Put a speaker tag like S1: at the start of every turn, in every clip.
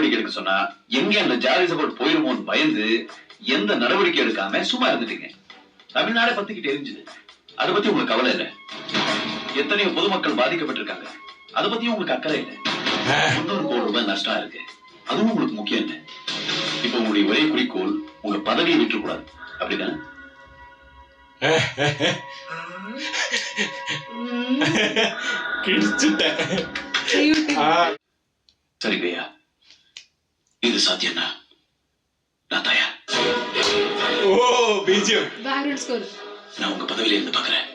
S1: நடவடிக்கை எடுக்க சொன்னா எங்க அந்த ஜாதி சப்போர்ட் போயிருமோன்னு பயந்து எந்த நடவடிக்கை எடுக்காம சும்மா இருந்துட்டீங்க. தமிழ்நாடே பத்திக்கிட்டு எரிஞ்சுது. அதை பத்தி உங்களுக்கு கவலை இல்லை. எத்தனையோ பொதுமக்கள் பாதிக்கப்பட்டிருக்காங்க. அதை பத்தி உங்களுக்கு அக்கறை இல்லை. 300 கோடி ரூபாய் நஷ்டம் இருக்கு. அதுவும் உங்களுக்கு முக்கியம் இல்லை. இப்ப உங்களுடைய ஒரே குறிக்கோள் உங்க பதவியை விட்டுக்கூடாது. அப்படிதான் சரி பையா, இது சாத்தியம்னா நான் தயார். நான் உங்க பதவியில இருந்து பாக்குறேன்.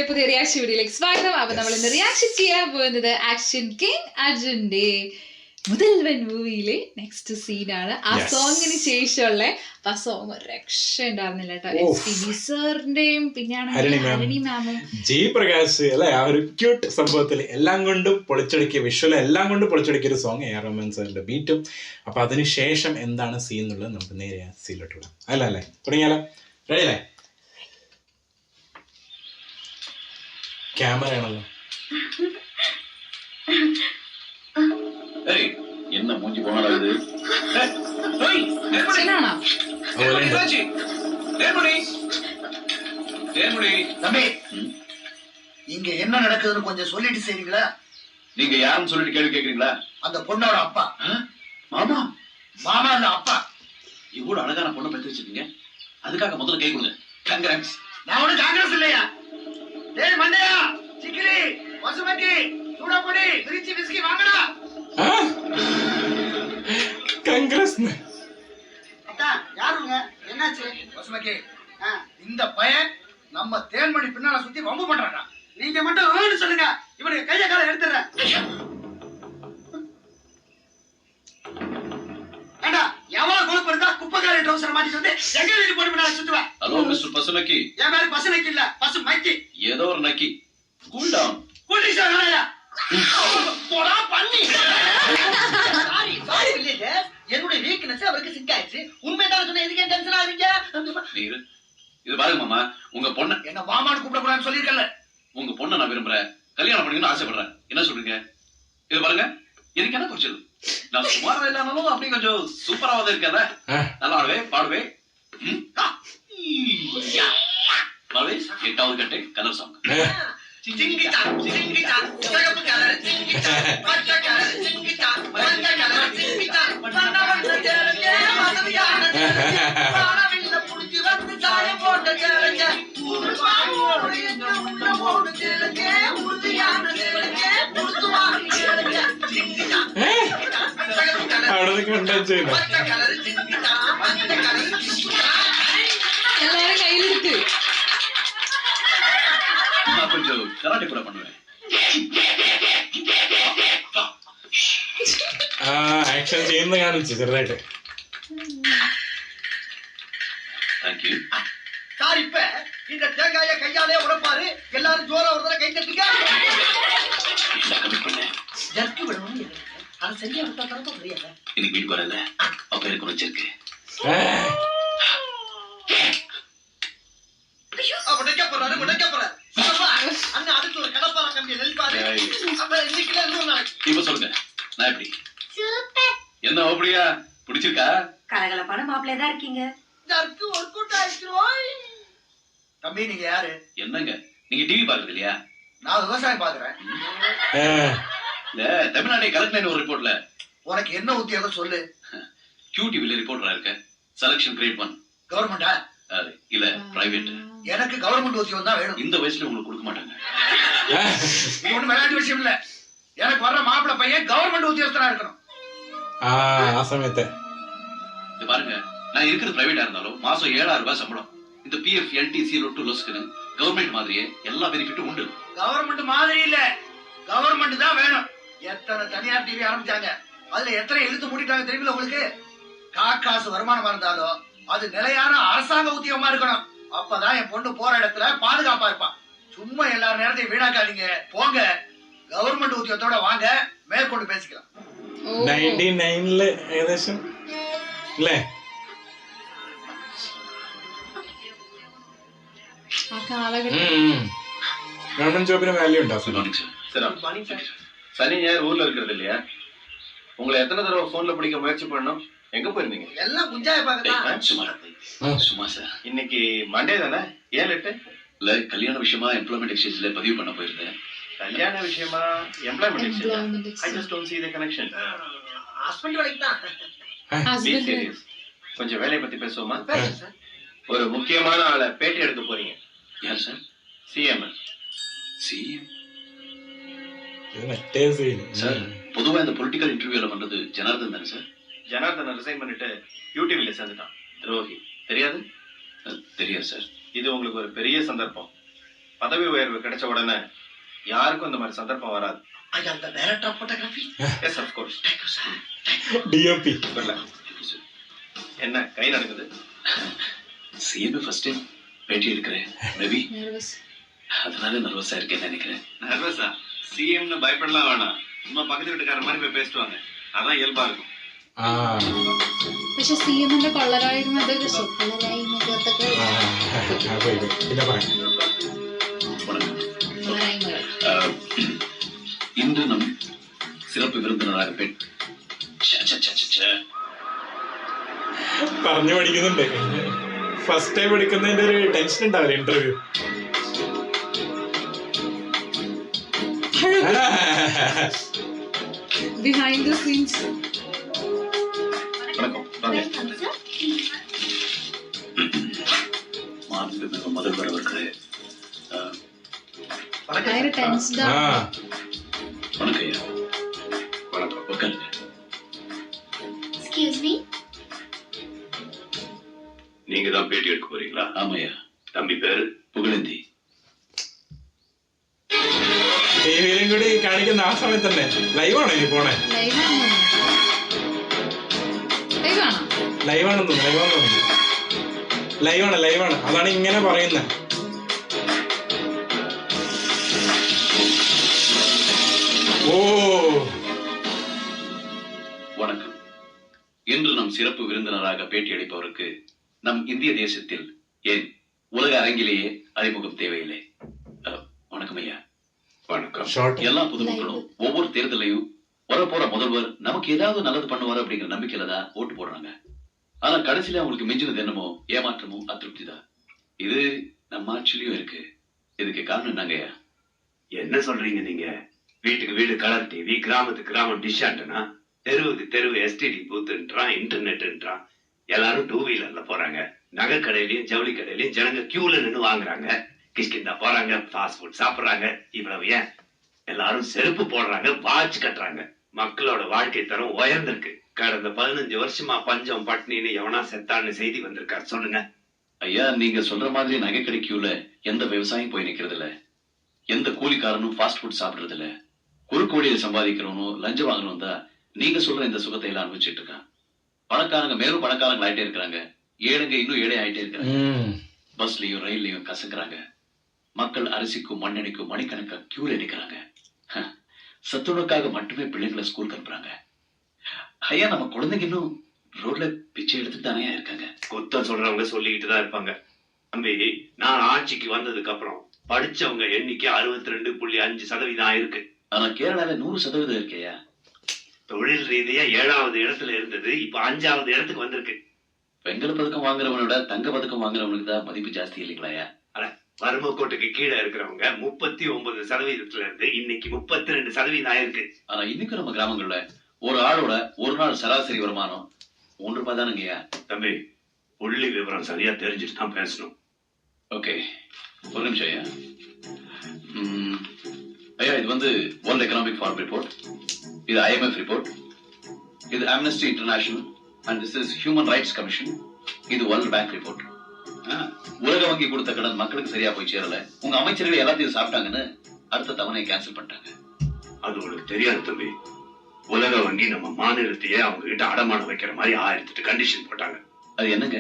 S2: പുതിയ റിയാക്ഷൻ വീഡിയോയിലേക്ക് സ്വാഗതം. അപ്പൊ നമ്മൾ ഇന്ന് റിയാക്ഷൻ ചെയ്യാൻ പോകുന്നത് ആക്ഷൻ കിങ് അർജുന്റെ മുതൽവൻ മൂവിയിലെ നെക്സ്റ്റ് സീനാണ്. ആ സോങ്ങിന് ശേഷമുള്ള ആ സോങ് ഒരു രക്ഷ ഉണ്ടായിരുന്നില്ല കേട്ടോ. സാറിന്റെയും പിന്നെയാണ് ഹരിണി മാമും
S3: ജയപ്രകാശ് അല്ലെ, ആ ഒരു ക്യൂട്ട് സംഭവത്തിൽ എല്ലാം കൊണ്ടും പൊളിച്ചടുക്കിയ വിഷ്വൽ എല്ലാം കൊണ്ടും പൊളിച്ചടുക്കിയ ഒരു സോങ് എ ആർ റഹ്മാൻ സാറിന്റെ ബീറ്റും. അപ്പൊ അതിനുശേഷം എന്താണ് സീൻ എന്നുള്ളത് നമുക്ക് നേരെ സീനിലോട്ട് വിടാം. അല്ലേ തുടങ്ങിയാലോ? റെഡി അല്ലേ? ക്യാമറ ആണല്ലോ.
S1: என்ன மூஞ்சி போனாலும்
S4: தம்பி, இங்க என்ன நடக்குதுன்னு கொஞ்சம் சொல்லிட்டு செய்வீங்களா?
S1: நீங்க யாருன்னு சொல்லிட்டு கேள்வி கேக்குறீங்களா?
S4: அந்த பொண்ணோட அப்பா.
S1: மாமா?
S4: மாமா இல்ல அப்பா.
S1: இவ்வளவு அழகான பொண்ணை பத்தி வச்சிருக்கீங்க, அதுக்காக முதல்ல கை கொடுங்க. காங்கிரஸ்.
S4: நான் ஒண்ணு காங்கிரஸ் இல்லையா? டேய் மண்டையா, சிக்கிரி, வசுமதி, சூடாப்பொடி, திருச்சி விஸ்கி வாங்கடா.
S3: காங்கிரஸ்
S4: அத்தா யாருங்க? என்னாச்சு? வசுமதி, இந்த பையன் நம்ம தேன்மணி பின்னால சுத்தி வம்பு பண்றாங்க. நீங்க மட்டும் ஏன்னு சொல்லுங்க, இவனுக்கு கைய கால எடுத்துறேன். ஏண்டா எவ்வளவு கொழுப்பு இருந்தா குப்பைக்காரி ட்ரவுசர் மாட்டிட்டு வந்து எங்க வீட்டு போட்டு பின்னால சுத்துவேன்.
S1: Hello mister பசுநக்கி.
S4: என் பேரு பசுநக்கி இல்ல, பசு மைக்கி.
S1: ஏதோ ஒரு நக்கி. Cool down.
S4: கூல் சார் வேலையா? போடா பண்ணி. சாரி வில்லேஜ், என்னுடைய வீக்னஸ் அவருக்கு சிங்க் ஆயிடுச்சு. உண்மைதான் சொன்ன, எதுக்கு டென்ஷன் ஆவீங்க?
S1: நீரு இது பாருங்க மாமா, உங்க பொண்ண
S4: என்ன மாமான்னு கூப்பிட கூடாதுன்னு சொல்லிருக்கல.
S1: உங்க பொண்ண நான் விரும்புறேன், கல்யாணம் பண்ணிக்கணும்னு ஆசைப்படுறேன். என்ன சொல்றீங்க? இது பாருங்க, எனக்கு என்ன குறைச்சது? நான் சுமாரா இல்லாமலும் அப்படி கொஞ்சம் சூப்பராவது இருக்கல. நல்லா ஆடுவே, பாடுவே. பாடுவே. 8வது கட்டை கலர் சாங்.
S4: சிங்கிச்சா சிங்கிச்சா சிகப்பு கலர் சிங்கிச்சா பச்சை கலர் சிங்கிச்சா மஞ்ச கலர் சிங்கிச்சா பண்ணவங்க சேரங்க மதுரியான பானவில்ல புடிச்சு வந்து சாயம் போட்ட சேரங்க ஊரு பாவோடு எங்க உள்ள போடு சேரங்க உறுதியான சேரங்க புடிச்சு வாங்கி சேரங்க சிங்கிச்சா சிகப்பு கலர் பச்சை கலர் சிங்கிச்சா மஞ்ச கலர் சிங்கிச்சா.
S2: எல்லாரும் கையிலிருக்கு.
S1: நான் கொஞ்சம் கராட்டே கூட பண்ணுவேன்.
S3: ആക്ഷൻ ചെയ്യുന്ന കാണിച്ചു ചെറുതായിട്ട്.
S1: தேங்க்யூ
S4: சார், இப்ப இந்த தேங்காய கையாலே உடைப்பாரு. எல்லாரும் ஜோரா ஒரு தடவை கை தட்டுங்க. ஜர்க்கு விடணும். அதை சரியா விட்டா தரப்ப முடியாது.
S1: இன்னைக்கு வீட்டுக்கு வரல, அவ பேருக்கு வச்சிருக்கு.
S4: முடைக்க போறாரு. அண்ணா அதுக்கு ஒரு கடப்பார கம்பி நெல்பாரு. அப்ப இன்னைக்கு இன்னொரு நாளைக்கு
S1: இப்ப சொல்லுங்க, நான் எப்படி? என்ன அப்படியா பிடிச்சிருக்கா?
S5: கலகலப்பான மாப்பிள்ளையா தான் இருக்கீங்க.
S4: ஜர்க்கு ஒர்க் அவுட் ஆயிடுச்சு. தம்பி, நீங்க யாரு?
S1: என்னங்க நீங்க டிவி பாக்குறது இல்லையா?
S4: நான் விவசாயம் பாக்குறேன்.
S1: இல்ல, தமிழ்நாட்டை கலெக்டர் ஒரு ரிப்போர்ட்ல.
S4: உனக்கு என்ன உத்தியோகம் சொல்லு.
S1: QTVல ரிப்போர்ட்டரா இருக்க. Selection grade 1.
S4: கவர்மெண்டா?
S1: இல்ல, பிரைவேட்.
S4: எனக்கு கவர்மெண்ட் உத்தியோகம் தான் வேணும்.
S1: இந்த வயசுல உங்களுக்கு கொடுக்க மாட்டாங்க.
S4: இது ஒண்ணு விளையாட்டு விஷயம் இல்ல. எனக்கு வர்ற மாப்பிள்ளை பையன் கவர்மெண்ட் உத்தியோகஸ்தனா இருக்கணும்.
S3: ஆ சமயத்தை
S1: இது பாருங்க, நான் இருக்கிறது பிரைவேட்டா இருந்தாலும் மாசம் 7000 ரூபாய் சம்பளம். இந்த PF LTC லொட்டு லொஸ்க்குன்னு கவர்மெண்ட் மாதிரியே எல்லா பெனிஃபிட்டும் உண்டு.
S4: கவர்மெண்ட் மாதிரி இல்ல, கவர்மெண்ட் தான் வேணும். எத்தனை தனியார் டிவி ஆரம்பிச்சாங்க, அதுல எத்தனை இழுத்து மூடிட்டாங்க தெரியுமில்ல உங்களுக்கு? காசு வருமானமா இருந்தாலும் அது நிலையான அரசாங்க உத்தியோகமா இருக்கணும். அப்பதான் என் பொண்ணு போற இடத்துல பாதுகாப்பா இருப்பான். சும்மா எல்லாரும் நேரத்தையும் வீணாக்காதீங்க. போங்க, கவர்மெண்ட் உத்தியோகத்தோட வாங்க, மேற்கொண்டு பேசிக்கலாம்.
S3: 99ல ഏകദേശം അല്ലേ?
S2: ആ കാലഘട്ടം
S3: ഗവൺമെന്റ് ജോബിന് വാല്യൂ ഉണ്ടാവും.
S1: சனி ஞாயிறு ஊர்ல இருக்கிறது இல்லையா? உங்களை எத்தனை தடவை போன்ல பிடிக்க முயற்சி பண்ணோம்? எங்க போயிருந்தீங்க?
S4: எல்லாம் குஞ்சாய பாக்கதான்.
S1: சும்மா சார், இன்னைக்கு மண்டே தானே? ஏன் லேட்டு? இல்ல, கல்யாண விஷயமா எம்ப்ளாய்மெண்ட் எக்ஸ்சேஞ்ச்ல பதிவு பண்ண போயிருந்தேன். கல்யாண விஷயமா employment exchange? I just don't see the connection.
S4: Husband வேலைக்கு தான்.
S1: Be serious. கொஞ்சம் வேலைய பத்தி பேசுவோமா? ஒரு முக்கியமான ஆளை பேட்டி எடுக்க போறீங்க. யார் சார்? சிஎம். சிஎம் சார், பொதுவா இந்த பொலிட்டிக்கல் இன்டர்வியூல பண்றது ஜனார்தன் தானே சார்? ஜனார்தன் ரிசைன் பண்ணிட்டு யூடிவில சேர்ந்துட்டான். துரோகி. தெரியாது? தெரியாது சார். இது உங்களுக்கு ஒரு பெரிய சந்தர்ப்பம். பதவி உயர்வு கிடைச்ச உடனே யாருக்கும் இந்த மாதிரி சந்தர்ப்பம் வராது.
S4: அந்த director of photography.
S1: Yes, of course.
S3: DOP.
S1: என்ன கை நடக்குது? சிஎம் ஃபர்ஸ்ட் டைம் பேட்டி எடுக்கிறேன். மேபி அதனால நர்வஸா இருக்கேன்னு நினைக்கிறேன். நர்வஸா? சிஎம்னு பயப்படலாம் வேணாம். சும்மா பக்கத்து வீட்டுக்கார மாதிரி போய் பேசிட்டு வாங்க. அதான் இயல்பா இருக்கும்.
S2: പക്ഷെ സിഎമ്മിന്റെ കൊള്ളരായ്മ കൊള്ളരായ്മകളൊക്കെ
S1: ഇന്ന് നാം സിറപ്പ് വിരുന്നിനറാക
S3: പറഞ്ഞു പഠിക്കുന്നുണ്ട്. ഫസ്റ്റ് ടൈം എടുക്കുന്നതിന്റെ ഒരു ടെൻഷൻ ഉണ്ടാവില്ല ഇന്റർവ്യൂ.
S2: behind the scenes.
S1: முதல்வர் அவர்களே,
S2: பயங்கர டென்ஸ்டா.
S1: வணக்கம் ஐயா. வணக்கம். உட்காருங்க.
S5: Excuse me.
S1: நீங்க தான் பேட்டி எடுக்க போறீங்களா? ஆமாய்யா. தம்பி பேரு புகழேந்தி.
S3: ടിവിയിലും കൂടി കാണിക്കുന്ന ആ സമയത്ത് തന്നെ ലൈവാണോ ഇനി പോണേ? ലൈവാണെന്ന് തോന്നുന്നു. ലൈവാണ്. അതാണ് ഇങ്ങനെ പറയുന്നത്. ஓ,
S1: வணக்கம். இன்று நம் சிறப்பு விருந்தினராக பேட்டி அளிப்பவருக்கு நம் இந்திய தேசத்தில் ஏன் உலக அரங்கிலேயே அறிமுகம் தேவையில்லை. வணக்கம் ஐயா. வணக்கம். எல்லா பொதுமக்களும் ஒவ்வொரு தேர்தலையும் வரப்போற முதல்வர் நமக்கு ஏதாவது நல்லது பண்ணுவாரு அப்படிங்கிற நம்பிக்கையில தான் ஓட்டு போடுறாங்க. ஆனா கடைசியில அவங்களுக்கு மிஞ்சினது என்னமோ ஏமாற்றமும் அதிருப்தி தான். இது நம்ம ஆட்சியிலயும் இருக்கு. இதுக்கு காரணம் என்னங்கய்யா?
S6: என்ன சொல்றீங்க நீங்க? வீட்டுக்கு வீடு கலர் டிவி, கிராமத்துக்கு கிராமம் டிஷ் ஆண்டனா, தெருவுக்கு தெருவு எஸ்டிடி பூத்துன்றான், இன்டர்நெட்ன்றான். எல்லாரும் 2 வீலர்ல போறாங்க. நகை கடையிலயும் ஜவுளி கடையிலயும் ஜனங்க கியூல நின்று வாங்குறாங்க. கிஷ்கிந்தா போறாங்க, ஃபாஸ்ட் ஃபுட் சாப்பிடுறாங்க. இவ்வளவு ஏன், எல்லாரும் செருப்பு போடுறாங்க, வாட்ச் கட்டுறாங்க. மக்களோட வாழ்க்கை தரம் உயர்ந்திருக்கு. கடந்த 15 வருஷமா பஞ்சம் பட்னின்னு எவனா செத்தான்னு செய்தி வந்திருக்காரு. சொல்லுங்க
S1: ஐயா. நீங்க சொல்ற மாதிரி நகை கிடைக்குள்ள எந்த விவசாயம் போய் நிக்கிறது இல்ல, எந்த கூலிக்காரனும் ஃபாஸ்ட் ஃபுட் சாப்பிடுறது இல்ல, குறுக்கோடியில சம்பாதிக்கிறவனும் லஞ்சம் வாங்கணும் தான் நீங்க சொல்ற இந்த சுகத்தை எல்லாம் அனுபவிச்சுட்டு இருக்கான். பணக்காரங்க மேலும் பணக்காரங்க ஆயிட்டே இருக்கிறாங்க, ஏழைங்க இன்னும் ஏழை ஆயிட்டே இருக்கிறாங்க. பஸ்லயும் ரயில்லையும் கசக்குறாங்க. மக்கள் அரிசிக்கும் மண்ணெண்ணைக்கும் மணிக்கணக்கா கியூல நிக்கிறாங்க. சத்துணவுக்காக மட்டுமே பிள்ளைங்களை ஸ்கூலுக்கு அனுப்புறாங்க. ஐயா, நம்ம குழந்தைங்க இன்னும் ரோட்ல பிச்சை எடுத்துட்டு தானே இருக்காங்க.
S6: குத்தம் சொல்றவங்க சொல்லிக்கிட்டு தான் இருப்பாங்க. தம்பி, நான் ஆட்சிக்கு வந்ததுக்கு அப்புறம் படிச்சவங்க எண்ணிக்கை 62.5% ஆயிருக்கு.
S1: ஆனா கேரளால 100% இருக்கையா.
S6: தொழில் ரீதியா 7வது இடத்துல இருந்தது, இப்ப 5வது இடத்துக்கு வந்திருக்கு.
S1: வெங்கல பதக்கம் வாங்குறவனோட தங்க பதக்கம் வாங்குறவனுக்கு தான் மதிப்பு ஜாஸ்தி இல்லைங்களா?
S6: வறுமை கோட்டுக்கு கீழே இருக்கிறவங்க 39% இருந்து இன்னைக்கு 32% ஆயிருக்கு.
S1: ஆனா இன்னைக்கு நம்ம கிராமங்கள்ல ஒரு ஆளோட ஒரு நாள் சராசரி வருமானம் 3 ரூபாய் தானுங்கய்யா.
S6: தம்பி, புள்ளி விவரம் சரியா தெரிஞ்சுட்டு தான் பேசணும்.
S1: ஓகே, ஒரு நிமிஷம் ஐயா. ஐயா, இது வந்து வேர்ல்ட் எக்கனாமிக் ஃபார்ம் ரிப்போர்ட், இது IMF ரிப்போர்ட், இது Amnesty International and this is human rights commission, இது வேர்ல்ட் பேங்க் ரிப்போர்ட். உலக வங்கி கொடுத்த கடன் மக்களுக்கு சரியா போய் சேரல, உங்க அமைச்சர்கள் எல்லாத்தையும் சாப்பிட்டாங்கன்னு அடுத்த தவணையை கேன்சல் பண்ணிட்டாங்க.
S6: அது உங்களுக்கு தெரியாது தம்பி. உலக வங்கி நம்ம மாநிலத்தையே அவங்க கிட்ட அடமானம் வைக்கிற மாதிரி 1008 கண்டிஷன் போட்டாங்க.
S1: அது என்னங்க?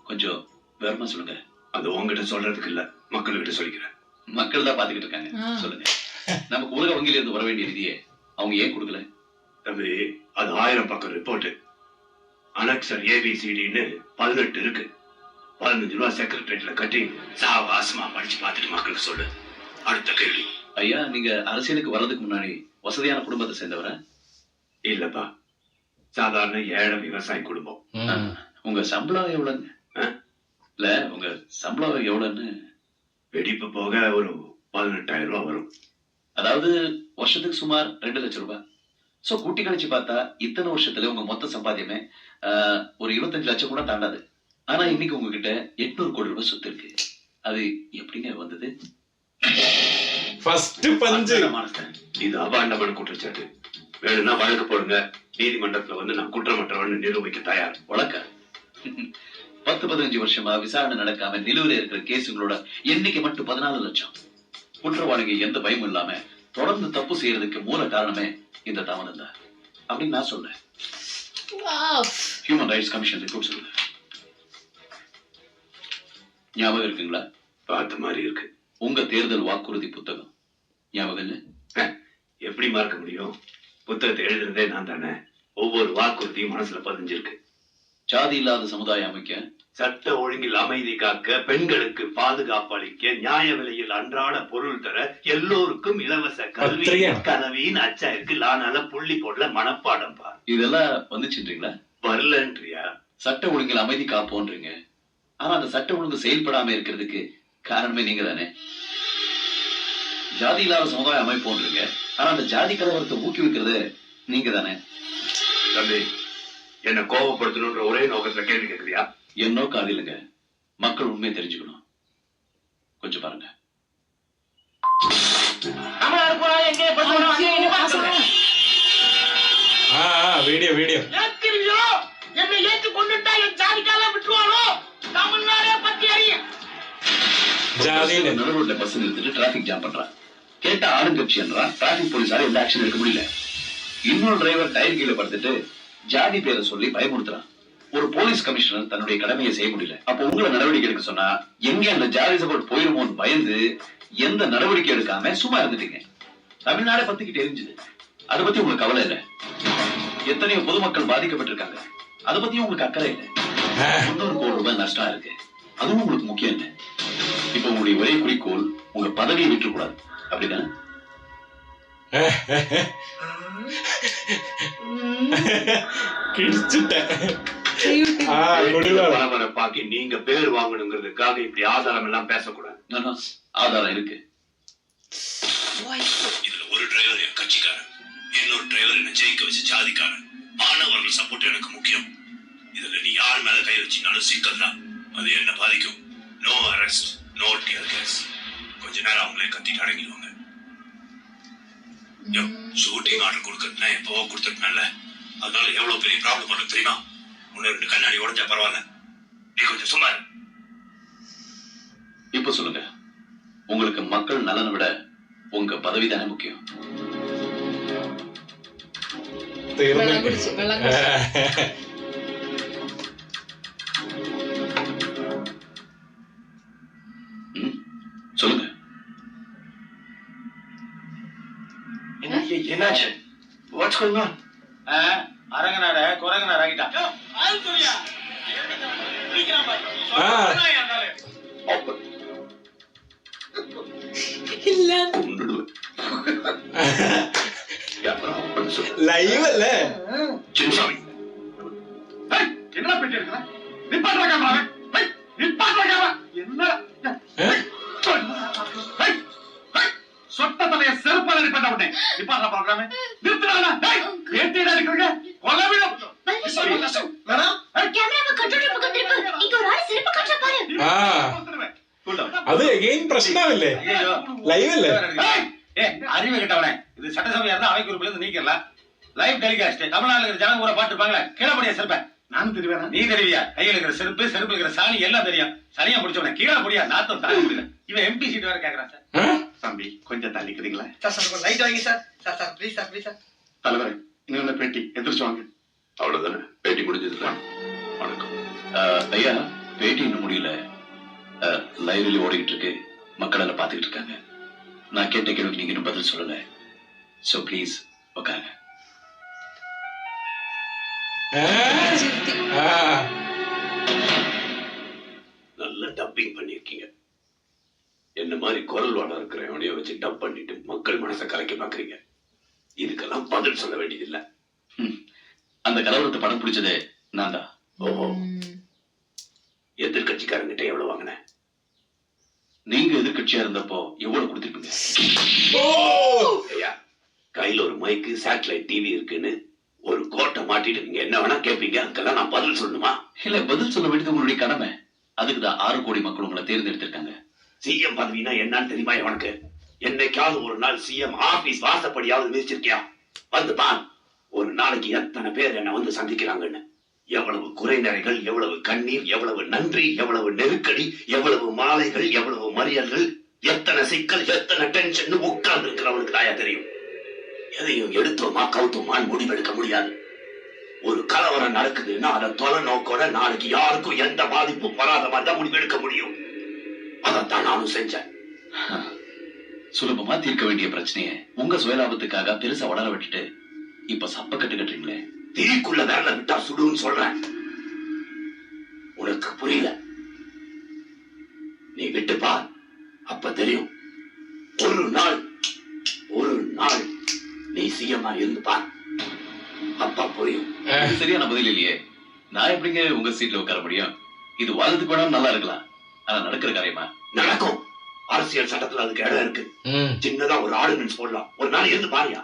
S1: கொஞ்சம் விவரமா சொல்லுங்க.
S6: அது உங்ககிட்ட சொல்றதுக்கு இல்ல, மக்கள்கிட்ட சொல்லிக்கிறேன்.
S1: மக்கள் தான் பாத்துக்கிட்டு இருக்காங்க.
S2: ஆ.
S1: சொல்லுங்க. நமக்கு உலக வங்கியில இருந்து வர வேண்டிய நிதியை அவங்க ஏன் கொடுக்கல?
S6: தம்பி, அது 1000 பக்கம் ரிப்போர்ட். அனக்சர் ஏபிசிடின்னு 18 இருக்கு. 15 ரூபாய் செக்ரட்டரியேட்ல கட்டி சாவாசமா படிச்சு பார்த்துட்டு மக்களுக்கு சொல்லு. அடுத்த கேள்வி.
S1: ஐயா, நீங்க அரசியலுக்கு வர்றதுக்கு முன்னாடி வசதியான குடும்பத்தை சேர்ந்தவரா?
S6: இல்லப்பா, சாதாரண ஏழை விவசாய குடும்பம்.
S1: உங்க சம்பளம் எவ்வளவுங்க? இல்ல, உங்க சம்பளம் எவ்வளவுன்னு?
S6: வெடிப்பு போக ஒரு 18,000 ரூபாய் வரும்.
S1: அதாவது வருஷத்துக்கு சுமார் 2 லட்சம் ரூபாய். சோ கூட்டி கழிச்சு பார்த்தா இத்தனை வருஷத்துல உங்க மொத்த சம்பாத்தியமே ஒரு 25 லட்சம் கூட தாண்டாது. ஆனா இன்னைக்கு உங்ககிட்ட 800 கோடி ரூபாய் சொத்து இருக்கு. அது எப்படிங்க வந்தது?
S3: ஃபர்ஸ்ட் பஞ்சு.
S6: இது அபாண்டமான குற்றச்சாட்டு. வேணும்னா வழக்கு போடுங்க. நீதிமன்றத்துல வந்து நான் குற்றமற்றவன் நிரூபிக்க தயார்.
S1: வழக்க 10-15 வருஷமா விசாரணை நடக்காம நிலுவையில் இருக்கிற கேசுகளோட எண்ணிக்கை மட்டும் 14 லட்சம். குற்றவாளிங்க எந்த பயமும் இல்லாம தொடர்ந்து தப்பு செய்யறதுக்கு மூல காரணமே இந்த தாமதம் தான் அப்படின்னு நான் சொல்றேன். ஹியூமன் ரைட்ஸ் கமிஷன் ரிப்போர்ட் சொல்லுங்க. ஞாபகம் இருக்குங்களா?
S6: பார்த்த மாதிரி இருக்கு.
S1: உங்க தேர்தல் வாக்குறுதி புத்தகம் ஞாபகம் இல்ல?
S6: எப்படி மறக்க முடியும்? புத்தகத்தை எழுதுனதே நான் தானே. ஒவ்வொரு வாக்குறுதியும் மனசுல பதிஞ்சிருக்கு.
S1: ஜாதி இல்லாத சமுதாயம் அமைக்க,
S6: சட்ட ஒழுங்கில் அமைதி காக்க, பெண்களுக்கு பாதுகாப்பு அளிக்க, நியாய விலையில் அன்றாட பொருள் தர, எல்லோருக்கும் இலவச கல்வி, கனவின் அச்சாயிருக்கு லானால புள்ளி போடல மனப்பாடம் பார்.
S1: இதெல்லாம் வந்துச்சுன்றீங்களா?
S6: வரலன்றியா?
S1: சட்ட ஒழுங்கில் அமைதி காப்போன்றீங்க. ஆனா அந்த சட்ட ஒழுங்கு செயல்படாம இருக்கிறதுக்கு காரணமே நீங்க தானே. ஜாதி இல்லாத சமுதாயம் அமைப்போன்றீங்க. ஆனா அந்த ஜாதி கலவரத்தை ஊக்குவிக்கிறது நீங்க தானே.
S6: தம்பி, என்ன கோபப்படுத்தணும்ன்ற ஒரே நோக்கத்துல கேள்வி கேட்கறியா?
S1: என் நோக்கம் அது இல்லைங்க. மக்கள் உண்மையை தெரிஞ்சுக்கணும். கொஞ்சம் பாருங்க.
S3: வீடியோ வீடியோ
S4: என்னை ஏற்று கொண்டுட்டா என் ஜாதிக்கால விட்டுருவானோ? தமிழ்நாடே பத்தி அறியும்.
S1: நடுரோட்ல பஸ் நிறுத்திட்டு டிராபிக் ஜாம் பண்றான். கேட்டா ஆளுங்கட்சி என்றான். டிராபிக் போலீஸால எந்த ஆக்ஷன் எடுக்க முடியல. இன்னொரு டிரைவர் டயர் கீழே படுத்துட்டு ஜாதி பேரை சொல்லி பயமுறுத்துறான். ஒரு போலீஸ் கமிஷனர் தன்னுடைய கடமையை செய்ய முடியல. அப்ப உங்களை நடவடிக்கை எடுக்க சொன்னா எங்க அந்த ஜாதி சப்போர்ட் போயிருமோன்னு பயந்து எந்த நடவடிக்கை எடுக்காம சும்மா இருந்துட்டீங்க. தமிழ்நாடே பத்திக்கிட்டு எரிஞ்சுது. அதை பத்தி உங்களுக்கு கவலை இல்லை. எத்தனையோ பொதுமக்கள் பாதிக்கப்பட்டிருக்காங்க. அதை பத்தி உங்களுக்கு அக்கறை இல்லை. 300 கோடி ரூபாய் நஷ்டம் இருக்கு. அதுவும் உங்களுக்கு முக்கியம் இல்லை. இப்ப உங்களுடைய ஒரே குறிக்கோள் உங்க பதவியை விட்டுக்கூடாது. அப்படிதான்?
S6: பாக்கி நீங்க பேர் வாங்கணுங்கிறதுக்காக இப்படி ஆதாரம் எல்லாம் பேசக்கூடாது.
S1: ஆதாரம் இருக்கு.
S6: இதுல ஒரு டிரைவர் என் கட்சிக்காரன், இன்னொரு டிரைவர் என்ன ஜெயிக்க வச்சு ஜாதிக்காரன். மாணவர்கள் சப்போர்ட் எனக்கு முக்கியம். இதுல நீ யார் மேல கை வச்சினாலும் சிக்கல் தான். அது என்ன பாதிக்கும். No arrest, no tear gas. கொஞ்ச நேரம் அவங்களே கத்திட்டு அடங்கிடுவாங்க. ஷூட்டிங் ஆர்டர் கொடுக்கறதுனா எப்பவோ கொடுத்துருக்கேன்ல. அதனால எவ்வளவு பெரிய ப்ராப்ளம் வரும் தெரியுமா? 1-2 கண்ணாடி உடைஞ்சா பரவாயில்ல. நீ கொஞ்சம் சும்மா.
S1: இப்ப சொல்லுங்க, உங்களுக்கு மக்கள் நலனை விட உங்க பதவி தானே முக்கியம்? சொல்லுங்க.
S6: என்னாச்சு? What's going on?
S7: அரங்கனார குரங்கனார் ஆகிட்டான்.
S3: லைவ் இல்ல
S6: சின்னசாமி,
S7: என்ன பேட்டி எடுக்கிற? நிப்பாட்டுற கேமரா, நிப்பாட்டுற கேமரா. என்ன சொட்ட தலைய செருப்பால நிப்பாட்ட விட்டேன். நிப்பாட்டுற ப்ரோக்ராம் நிறுத்துறானா? பேட்டிடா இருக்கிறீங்க? கொலவிடும். மேடம்,
S5: கேமராவை கண்ட்ரோல் ரூமுக்கு திருப்பு. இங்க ஒரு ஆள் செருப்பு கட்ட பாரு.
S3: அது எகைன் பிரச்சனை இல்ல. லைவ் இல்ல.
S7: அறிவு கிட்டவனே, இது சட்டசபையா இருந்தா அவை குறிப்பில இருந்து நீக்கல. Live telecast. தமிழ்நாட்டுல இருக்கிற ஜனங்க கூட பாட்டு இருப்பாங்களே. கீழப்படியா செருப்ப நானும் தெரிவேனா? நீ தெரிவியா? கையில இருக்கிற செருப்பு, செருப்பு இருக்கிற சாணி எல்லாம் தெரியும். சரியா முடிச்சவனே கீழப்படியா நாத்தம் தாங்க முடியல. இவன் எம்பி சீட் வேற கேக்குறான் சார்.
S6: தம்பி கொஞ்சம் தள்ளிக்கிறீங்களா?
S4: சார் லைட் வாங்கி sir. Sir please sir, please sir.
S6: தலைவரே, இன்னொன்னு பேட்டி எதிர்த்து வாங்க. அவ்வளவுதானே, பேட்டி முடிஞ்சதுதான். வணக்கம்.
S1: ஐயா, பேட்டி இன்னும் முடியல. லைவ்ல ஓடிக்கிட்டு இருக்கு, மக்கள் எல்லாம் பாத்துக்கிட்டு இருக்காங்க. நான் கேட்ட கேள்விக்கு நீங்க இன்னும் பதில் சொல்லல. சோ ப்ளீஸ் உட்காருங்க.
S6: நல்ல டப்பிங் பண்ணிருக்கீங்க. என்ன மாதிரி குரல் வளம் இருக்கிறவனைய வச்சு டப் பண்ணிட்டு மக்கள் மனசை கலைக்க பாக்குறீங்க. இதுக்கெல்லாம் பதில் சொல்ல வேண்டியதில்ல.
S1: அந்த கலவரத்தை படம் பிடிச்சதே நான் தான்.
S6: ஓஹோ, எதிர்கட்சிக்காரங்கிட்ட எவ்வளவு வாங்கின?
S1: நீங்க எதிர்கட்சியா இருந்தப்போ எவ்வளவு கொடுத்திருப்பீங்க?
S6: ஐயா, கையில ஒரு மைக்கு, சேட்டலைட் டிவி இருக்குன்னு ஒரு கோட்டை மாட்டிட்டு நீங்க என்ன வேணா கேட்பீங்க. அதுக்கெல்லாம் நான் பதில் சொல்லணுமா?
S1: இல்ல, பதில் சொல்ல வேண்டியது உங்களுடைய கடமை. அதுக்குதான் 6 கோடி மக்கள் உங்களை தேர்ந்தெடுத்திருக்காங்க.
S6: சிஎம் பதவினா என்னன்னு தெரியுமா உனக்கு? என்னைக்காவது ஒரு நாள் சிஎம் ஆபீஸ் வாசப்படியாவது மிதிச்சிருக்கியா? வந்து பார், ஒரு நாளைக்கு எத்தனை பேர் என்ன வந்து சந்திக்கிறாங்கன்னு. எவ்வளவு குறைநிறைகள், எவ்வளவு கண்ணீர், எவ்வளவு நன்றி, எவ்வளவு நெருக்கடி, எவ்வளவு மாலைகள், எவ்வளவு மறியல்கள், எத்தனை சிக்கல், எத்தனை டென்ஷன் உட்கார்ந்து இருக்கிறவனுக்கு தாயா தெரியும். எதையும் எடுத்தோமா கவுத்தோமான்னு முடிவெடுக்க முடியாது. ஒரு கலவரம் நடக்குதுன்னா அதை தொலை நோக்கோட நாளைக்கு யாருக்கும் எந்த பாதிப்பும் வராத மாதிரி தான் முடிவெடுக்க முடியும். அதைத்தான் நானும் செஞ்சேன்.
S1: சுலபமா தீர்க்க வேண்டிய பிரச்சனையை உங்க சுயலாபத்துக்காக பெருசா வளர விட்டுட்டு இப்ப சப்ப கட்டு கட்டுறீங்களே.
S6: தீக்குள்ள விரல விட்டா சுடுன்னு சொல்றேன். உனக்கு புரியல? நீ விட்டு பார், அப்ப தெரியும். ஒரு நாள் நீ சிஎம்மா இருந்து பார், அப்பா புரியும்.
S1: சரியான பதில் இல்லையே. நான் எப்படிங்க உங்க சீட்ல உட்கார முடியும்? இது வாழ்றதுக்கு வேணாலும் நல்லா இருக்கலாம், ஆனா நடக்கிற காரியமா?
S6: நடக்கும். அரசியல் சட்டத்துல அதுக்கு இடம் இருக்கு. சின்னதா ஒரு ஆர்டினன்ஸ் போடலாம். ஒரு நாள் இருந்து பாரியா?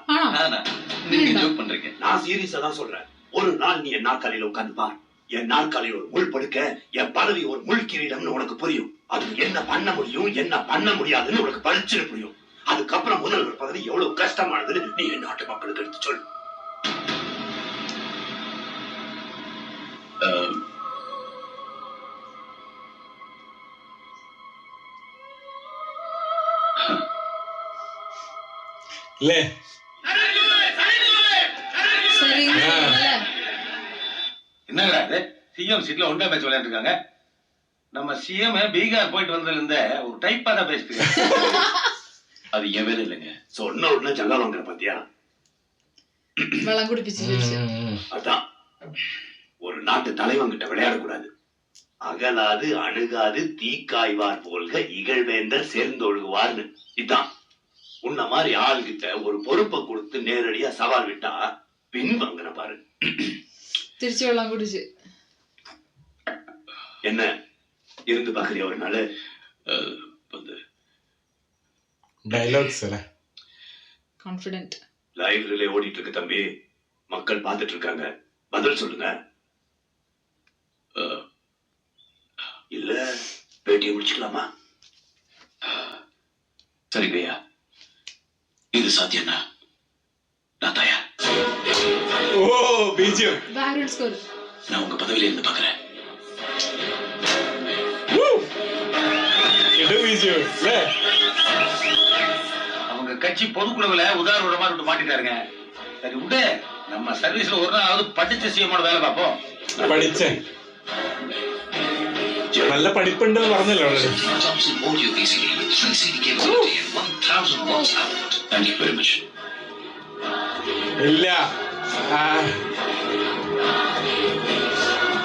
S1: நீங்க ஜோக் பண்றீங்க.
S6: நான் சீரியஸா தான் சொல்றேன். ஒரு நாள் நீ என் நாற்காலியில உட்கார்ந்து பார். என் நாற்காலியில் ஒரு முள் படுக்க, என் பதவி ஒரு முள் கிரீடம்னு உனக்கு புரியும். அது என்ன பண்ண முடியும், என்ன பண்ண முடியாதுன்னு உனக்கு பளிச்சுன்னு புரியும். அதுக்கப்புறம் முதல்வர் பதவி எவ்வளவு கஷ்டமானதுன்னு நீ என் நாட்டு மக்களுக்கு எடுத்து சொல்லு.
S3: இல்ல
S7: என்னடா இது? சிஎம் சீட்ல ஒன்றே பேச்சு விளையாண்டு இருக்காங்க. நம்ம சிஎம் பீகார் போயிட்டு வந்ததுல இருந்த ஒரு டைப்பா தான் பேசிட்டு
S1: அது என் வேலை இல்லைங்க.
S6: சொன்ன உடனே ஜங்கா வாங்குற பாத்தியா? அதான் ஒரு நாட்டு தலைவன் கிட்ட விளையாடக்கூடாது. அகலாது அணுகாது தீக்காய்வார் போல்க இகழ்வேந்தர் சேர்ந்தொழுகுவார்னு. இதான் உன்ன மாதிரி ஆள்கிட்ட ஒரு பொறுப்பை கொடுத்து நேரடியா சவால் விட்டா பின் வாங்குற பாரு.
S2: திருச்சி வெள்ளம் குடிச்சு
S6: என்ன இருந்து பாக்குறியா? ஒரு நாள்
S3: டயலாக்ஸ்
S2: கான்ஃபிடென்ட்
S6: லைவ் ரிலே ஓடிட்டு இருக்கு தம்பி. மக்கள் பார்த்துட்டு இருக்காங்க. பதில் சொல்லுங்க. இல்ல பேட்டியை முடிச்சுக்கலாமா?
S1: சரிங்கய்யா, இது சாத்தியம்னா நான் தயார்.
S3: ஓ பிஜிஎம்
S2: பேக்ரவுண்ட் ஸ்கோர்.
S1: நான் உங்க பதவியில இருந்து பாக்குறேன்.
S7: அவங்க கட்சி பொதுக்குழுவுல உதாரணமா விட்டு மாட்டிட்டாருங்க. சரி விடு, நம்ம சர்வீஸ்ல ஒரு நாளாவது படிச்ச சிஎம்மோட வேலை பார்ப்போம்.
S3: പഠിച്ചேன், നല്ല പഠിപ്പുണ്ടെന്ന് പറഞ്ഞല്ലോ ഓൾറെഡി. ഇല്ല,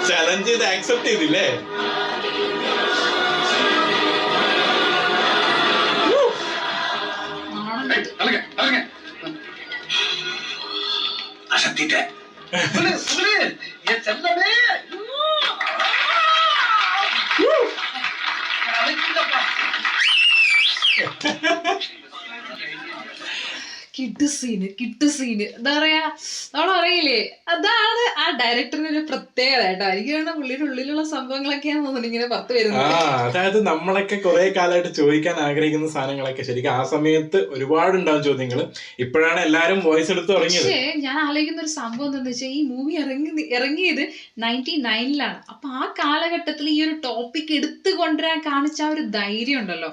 S3: ചലഞ്ച് ചെയ്ത് ആക്സെപ്റ്റ് ചെയ്തില്ലേ?
S7: அசத்திட்டேன். என் செல்லமே
S2: കിട്ടു സീന് എന്താ പറയാ, നമ്മളറിയില്ലേ, അതാണ് ആ ഡയറക്ടറിന്റെ ഒരു പ്രത്യേകത കേട്ടോ. എനിക്ക് വേണ്ട പുള്ളിയുടെ ഉള്ളിലുള്ള സംഭവങ്ങളൊക്കെയാന്ന് തോന്നുന്നു ഇങ്ങനെ പുറത്ത് വരുന്നത്.
S3: അതായത് നമ്മളൊക്കെ കുറെ കാലമായിട്ട് ചോദിക്കാൻ ആഗ്രഹിക്കുന്ന സാധനങ്ങളൊക്കെ ശരിക്കും ആ സമയത്ത് ഒരുപാടുണ്ടാവും ചോദ്യങ്ങൾ. ഇപ്പോഴാണ് എല്ലാരും വോയിസ് എടുത്ത് തുടങ്ങിയത്.
S2: പക്ഷേ ഞാൻ ആലോചിക്കുന്ന ഒരു സംഭവം എന്താണെന്ന് വെച്ചാൽ, ഈ മൂവി ഇറങ്ങിയത് 99-ലാണ്. അപ്പൊ ആ കാലഘട്ടത്തിൽ ഈ ഒരു ടോപ്പിക് എടുത്തു കൊണ്ടുവരാൻ കാണിച്ച ആ ഒരു ധൈര്യം ഉണ്ടല്ലോ,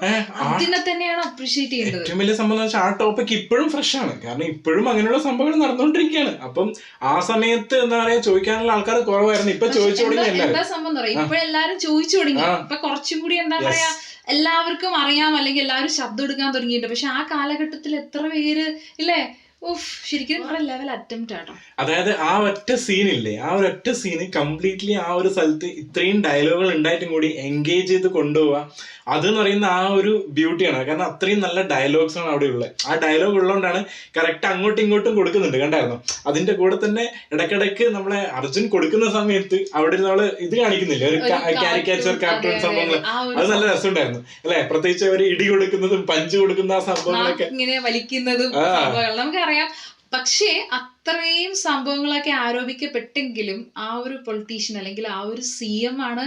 S2: അതിനെ തന്നെയാണ് അപ്രീഷിയേറ്റ് ചെയ്യേണ്ടത്.
S3: ഏറ്റവും വലിയ സംഭവം വെച്ചാൽ ആ ടോപ്പിക് ഇപ്പോഴും ഫ്രഷ് മോശമാണ്. കാരണം ഇപ്പോഴും അങ്ങനെയുള്ള സംഭവങ്ങൾ നടന്നുകൊണ്ടിരിക്കുകയാണ്. അപ്പം ആ സമയത്ത് എന്താ പറയാ ചോദിക്കാനുള്ള ആൾക്കാർ കുറവായിരുന്നു. ഇപ്പൊ ചോദിച്ചു തുടങ്ങി എല്ലാവരും.
S2: എന്താ സംഭവം എന്ന് പറയാം, ഇപ്പോഴെല്ലാരും ചോദിച്ചു തുടങ്ങി. ഇപ്പൊ കുറച്ചും കൂടി എന്താ പറയാ എല്ലാവർക്കും അറിയാം, അല്ലെങ്കിൽ എല്ലാവരും ശബ്ദം എടുക്കാൻ തുടങ്ങിയിട്ടുണ്ട്. പക്ഷെ ആ കാലഘട്ടത്തിൽ എത്ര പേര് ഇല്ലേ, ശരിക്കും ലെവൽ അറ്റംപ്റ്റ് ആട്ടോ.
S3: അതായത് ആ ഒറ്റ സീനില്ലേ, ആ ഒരൊറ്റ സീന് കംപ്ലീറ്റ്ലി ആ ഒരു സ്ഥലത്ത് ഇത്രയും ഡയലോഗുകൾ ഉണ്ടായിട്ടും കൂടി എൻഗേജ് ചെയ്ത് കൊണ്ടുപോവാ, അതെന്ന് പറയുന്ന ആ ഒരു ബ്യൂട്ടിയാണ്. കാരണം അത്രയും നല്ല ഡയലോഗ്സ് ആണ് അവിടെ ഉള്ളത്. ആ ഡയലോഗ് ഉള്ളതുകൊണ്ടാണ് കറക്റ്റ് അങ്ങോട്ടും ഇങ്ങോട്ടും കൊടുക്കുന്നുണ്ട്, കണ്ടായിരുന്നു. അതിന്റെ കൂടെ തന്നെ ഇടയ്ക്കിടയ്ക്ക് നമ്മളെ അർജുൻ കൊടുക്കുന്ന സമയത്ത് അവിടെ നമ്മള് ഇത് കാണിക്കുന്നില്ല, ഒരു കാരിക്കേച്ചർ കാർട്ടൂൺ സംഭവങ്ങൾ, അത് നല്ല രസമുണ്ടായിരുന്നു അല്ലെ. പ്രത്യേകിച്ച് അവര് ഇടി കൊടുക്കുന്നതും പഞ്ച് കൊടുക്കുന്ന ആ സംഭവങ്ങളൊക്കെ
S2: ഇങ്ങനെ വലിക്കുന്നതും നമുക്കറിയാം. പക്ഷേ അത്രയും സംഭവങ്ങളൊക്കെ ആരോപിക്കപ്പെട്ടെങ്കിലും ആ ഒരു പൊളിറ്റീഷ്യൻ അല്ലെങ്കിൽ ആ ഒരു CM ആണ്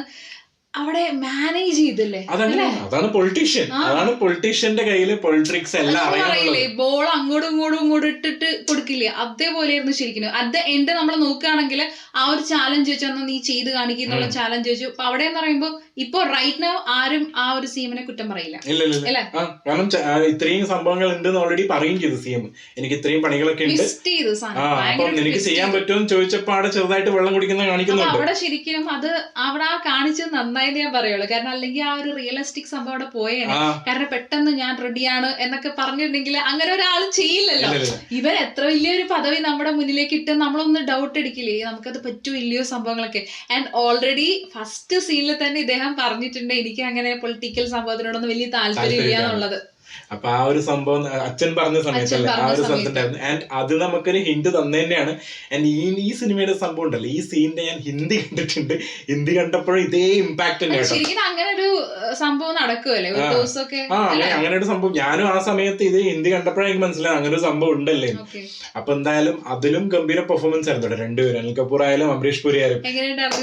S2: അവിടെ മാനേജ് ചെയ്തില്ലേ.
S3: അതാണ് പൊളിറ്റീഷ്യൻ. അതാണ് പൊളിറ്റീഷ്യന്റെ കയ്യില് പൊളിറ്റിക്സ് എല്ലാം
S2: അറിയില്ലേ, ബോൾ അങ്ങോട്ടും ഇങ്ങോട്ടും ഇട്ടിട്ട് കൊടുക്കില്ലേ, അതേപോലെയായിരുന്നു ശരിക്കും. അറ്റ് ദ എൻഡ് നമ്മൾ നോക്കുകയാണെങ്കിൽ ആ ഒരു ചാലഞ്ച് വെച്ചു, എന്നാൽ നീ ചെയ്ത് കാണിക്കുന്നുള്ള ചാലഞ്ച് വെച്ചു. അപ്പൊ അവിടെ എന്ന് പറയുമ്പോ ഇപ്പൊ റൈറ്റ് നൗ ആരും ആ ഒരു CM-നെ കുറ്റം പറയില്ല.
S3: ഇല്ല, കാരണം ഇത്രയും സംഭവങ്ങൾ ഉണ്ടെന്ന് ഓൾറെഡി പറയും ചെയ്തു CM. എനിക്ക് ഇത്രയും പണികളൊക്കെ ഉണ്ട്, അപ്പം എനിക്ക് ചെയ്യാൻ പറ്റുമെന്ന് ചോദിച്ചപ്പോ അവിടെ ചെറുതായിട്ട് വെള്ളം കുടിക്കുന്ന കാണിക്കുന്നുണ്ട്.
S2: അവിടെ ശരിക്കും അത് അവിടെ ആ കാണിച്ചത് നന്നായി ഞാൻ പറയുള്ളൂ. കാരണം അല്ലെങ്കിൽ ആ ഒരു റിയലിസ്റ്റിക് സംഭവം അവിടെ പോയേനെ. കാരണം പെട്ടെന്ന് ഞാൻ റെഡിയാണ് എന്നൊക്കെ പറഞ്ഞിട്ടുണ്ടെങ്കിൽ അങ്ങനെ ഒരാളും ചെയ്യില്ലല്ലോ. ഇവൻ എത്ര വലിയൊരു പദവി നമ്മുടെ മുന്നിലേക്ക് ഇട്ട് നമ്മളൊന്ന് ഡൗട്ട് അടിക്കില്ലേ, നമുക്കത് പറ്റൂ ഇല്ലയോ സംഭവങ്ങളൊക്കെ. ആൻഡ് ഓൾറെഡി ഫസ്റ്റ് സീനിൽ തന്നെ ഇദ്ദേഹം പറഞ്ഞിട്ടുണ്ട് എനിക്ക് അങ്ങനെ പൊളിറ്റിക്കൽ സംഭവത്തിനോടൊന്നും വലിയ താല്പര്യം ഇല്ല എന്നുള്ളത്.
S3: അപ്പൊ ആ ഒരു സംഭവം അച്ഛൻ പറഞ്ഞ സമയത്തല്ലേ ആ ഒരു സ്ഥലത്തുണ്ടായിരുന്നു. ആൻഡ് അത് നമുക്കൊരു ഹിന്റ് തന്നെ തന്നെയാണ്. ആൻഡ് ഈ സിനിമയുടെ സംഭവം ഉണ്ടല്ലോ, ഈ സീനിന്റെ ഞാൻ ഹിന്ദി കണ്ടിട്ടുണ്ട്. ഹിന്ദി കണ്ടപ്പോഴും ഇതേ ഇമ്പാക്ട്
S2: ശരിക്കും അങ്ങനെ ഒരു സംഭവം നടക്കുമല്ലേ ഒരു ദിവസമൊക്കെ.
S3: അങ്ങനെ ഒരു സംഭവം ഞാനും ആ സമയത്ത് ഇത് ഹിന്ദി കണ്ടപ്പോഴേ എനിക്ക് മനസ്സിലായി അങ്ങനെ ഒരു സംഭവം ഉണ്ടല്ലേ. അപ്പൊ എന്തായാലും അതിലും ഗംഭീര പെർഫോമൻസ് ആയിരുന്നു രണ്ടുപേരും, അനിൽ കപൂർ ആയാലും അമരീഷ് പുരി ആയാലും.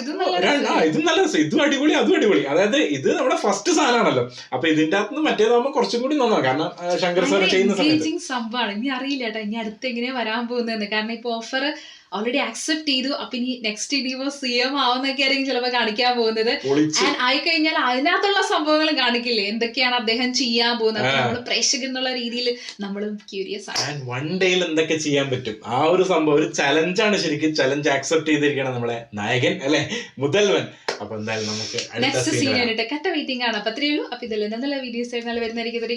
S3: ഇതും നല്ല രസം, ഇതും അടിപൊളി അതും അടിപൊളി. അതായത് ഇത് നമ്മുടെ ഫസ്റ്റ് സാധനമാണല്ലോ. അപ്പൊ ഇതിന്റെ അകത്ത് മറ്റേതാകുമ്പോൾ കുറച്ചും കൂടി നന്നാവും. കാരണം ശങ്കർ സാർ ചെയ്യുന്ന
S2: സംഭവമാണ്. ഇനി അറിയില്ല കേട്ടോ ഇനി അടുത്ത് എങ്ങനെയാ വരാൻ പോകുന്നതെന്ന്. കാരണം ഇപ്പൊ ഓഫർ ഓൾറെഡി അക്സെപ്റ്റ് ചെയ്തു. അപ്പൊ ഇനി നെക്സ്റ്റ് ഇനിയിപ്പോ CM ആവുന്നൊക്കെ ആയിരിക്കും ചിലപ്പോ കാണിക്കാൻ പോകുന്നത്. ആയിക്കഴിഞ്ഞാൽ അതിനകത്തുള്ള സംഭവങ്ങൾ കാണിക്കില്ലേ, എന്തൊക്കെയാണ് അദ്ദേഹം ചെയ്യാൻ പോകുന്നത്. നമ്മള് പ്രേക്ഷകൻ എന്നുള്ള രീതിയിൽ നമ്മളും ക്യൂരിയസ് ആണ്.
S3: വൺ ഡേയിൽ എന്തൊക്കെ ചെയ്യാൻ പറ്റും, ആ ഒരു സംഭവം ഒരു ചലഞ്ചാണ്. ശരിക്കും ചലഞ്ച് അക്സെപ്റ്റ് ചെയ്തിരിക്കണം നമ്മളെ നായകൻ അല്ലെ, മുതൽവൻ. അപ്പൊ എന്തായാലും നമുക്ക്
S2: നെക്സ്റ്റ് സീൻ ആയിട്ട് കട്ട വെയിറ്റിംഗ് ആണ്. അപ്പൊ അത്രയേ ഉള്ളൂ. അപ്പൊ ഇതെല്ലാം നല്ല വീഡിയോസ് ആയിട്ട് നല്ല വരുന്നതായിരിക്കും.